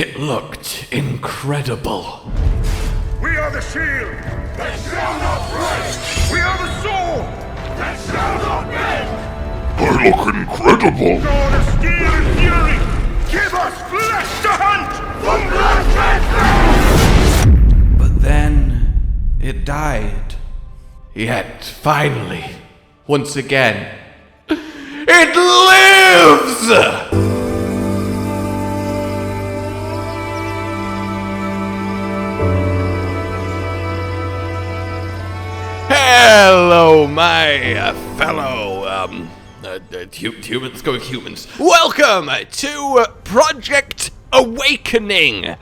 It looked incredible. We are the shield that shall not break. We are the sword that shall not bend. I look incredible. Sword of steel and fury, give us flesh to hunt from blood. But then it died. Yet finally, once again, it lives! Hello, my fellow, humans. Welcome to Project Awakening.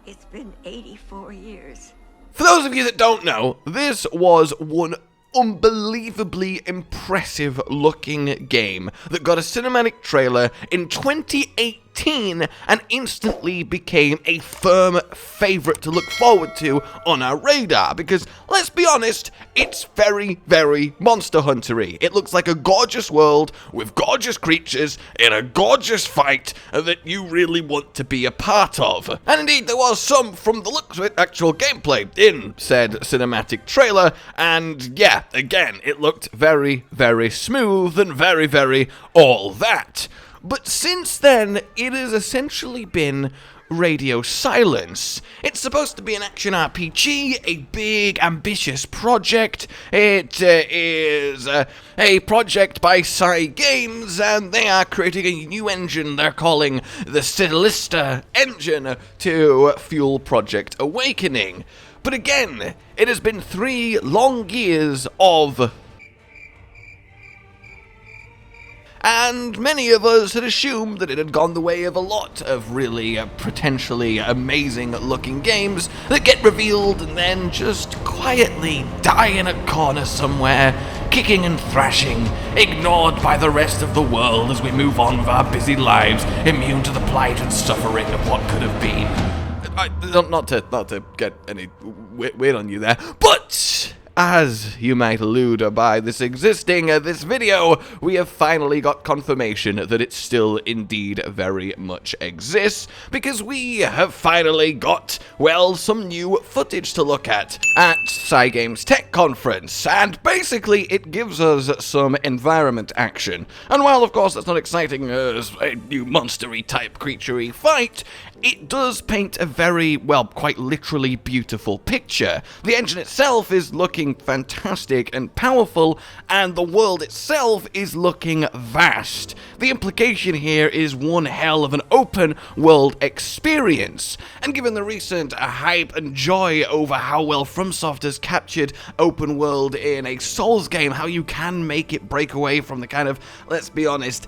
It's been 84 years. For those of you that don't know, this was one unbelievably impressive looking game that got a cinematic trailer in 2018 and instantly became a firm favorite to look forward to on our radar, because let's be honest, it's very, very Monster Hunter-y. It looks like a gorgeous world with gorgeous creatures in a gorgeous fight that you really want to be a part of. And indeed, there was some, from the looks of it, actual gameplay in said cinematic trailer, and yeah, again, it looked very, very smooth and very, very all that. But since then, it has essentially been radio silence. It's supposed to be an action RPG, a big, ambitious project. It is a project by Games, and they are creating a new engine they're calling the Callista engine to fuel Project Awakening. But again, it has been 3 long years of... And many of us had assumed that it had gone the way of a lot of really potentially amazing looking games that get revealed and then just quietly die in a corner somewhere, kicking and thrashing, ignored by the rest of the world as we move on with our busy lives, immune to the plight and suffering of what could have been. Not to get any weird on you there, but as you might allude by this video, we have finally got confirmation that it still indeed very much exists, because we have finally got, well, some new footage to look at Games Tech Conference, and basically it gives us some environment action. And while of course that's not exciting as a new monster-y type creature-y fight, it does paint a very, well, quite literally beautiful picture. The engine itself is looking fantastic and powerful, and the world itself is looking vast. The implication here is one hell of an open world experience, and given the recent hype and joy over how well FromSoft has captured open world in a Souls game, how you can make it break away from the kind of, let's be honest,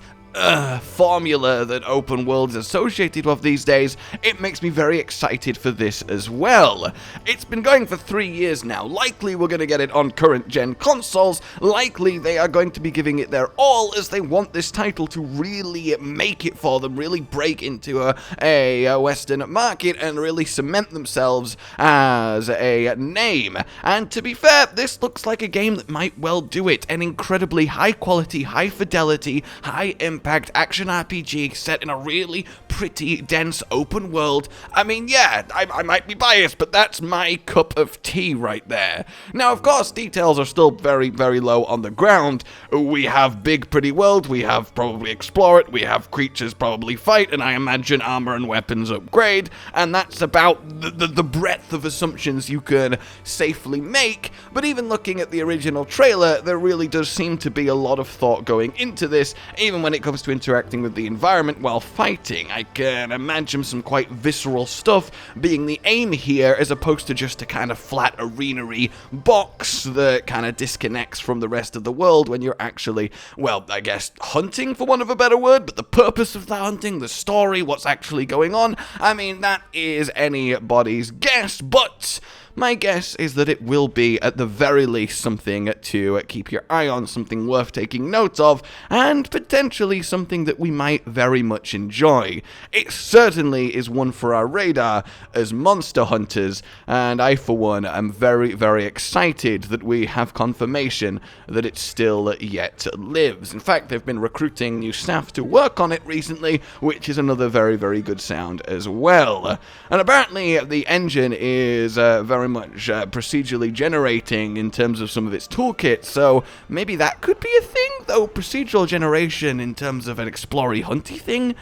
formula that open world is associated with these days, it makes me very excited for this as well. It's been going for 3 years now. Likely we're going to get it on current gen consoles. Likely they are going to be giving it their all as they want this title to really make it for them, really break into a Western market and really cement themselves as a name. And to be fair, this looks like a game that might well do it. An incredibly high quality, high fidelity, high impact action RPG set in a really pretty dense open world. I mean, yeah, I might be biased, but that's my cup of tea right there. Now, of course, details are still very, very low on the ground. We have big, pretty world, we have probably explore it, we have creatures probably fight, and I imagine armor and weapons upgrade, and that's about the breadth of assumptions you can safely make. But even looking at the original trailer, there really does seem to be a lot of thought going into this, even when it comes to interacting with the environment while fighting. I can imagine some quite visceral stuff being the aim here, as opposed to just a kind of flat arena-y box that kind of disconnects from the rest of the world when you're actually, well, I guess, hunting, for want of a better word, but the purpose of the hunting, the story, what's actually going on, I mean, that is anybody's guess, but my guess is that it will be, at the very least, something to keep your eye on, something worth taking note of, and potentially something that we might very much enjoy. It certainly is one for our radar as monster hunters, and I, for one, am very, very excited that we have confirmation that it still yet lives. In fact, they've been recruiting new staff to work on it recently, which is another very, very good sound as well. And apparently, the engine is very much procedurally generating in terms of some of its toolkit, so maybe that could be a thing, though procedural generation in terms of an explory hunty thing,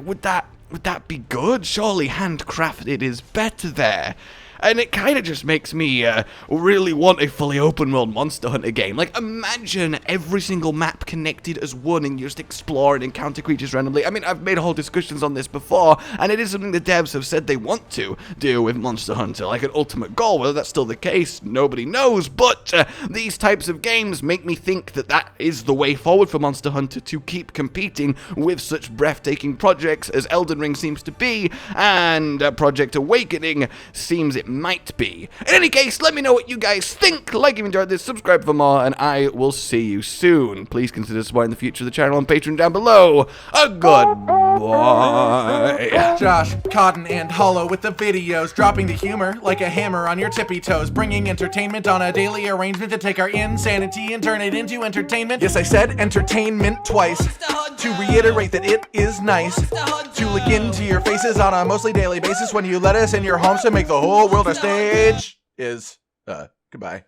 would that be good? Surely handcrafted is better there. And it kind of just makes me really want a fully open world Monster Hunter game. Like, imagine every single map connected as one and you just explore and encounter creatures randomly. I mean, I've made whole discussions on this before, and it is something the devs have said they want to do with Monster Hunter, like an ultimate goal. Whether that's still the case, nobody knows, but these types of games make me think that that is the way forward for Monster Hunter to keep competing with such breathtaking projects as Elden Ring seems to be, and Project Awakening seems it might be. In any case, let me know what you guys think. Like if you enjoyed this, subscribe for more, and I will see you soon. Please consider supporting the future of the channel on Patreon down below. A goodbye. Josh, Cotton, and Hollow with the videos, dropping the humor like a hammer on your tippy toes, bringing entertainment on a daily arrangement to take our insanity and turn it into entertainment. Yes, I said entertainment twice, to reiterate that it is nice to look into your faces on a mostly daily basis when you let us in your homes to make the whole world a stage. Goodbye.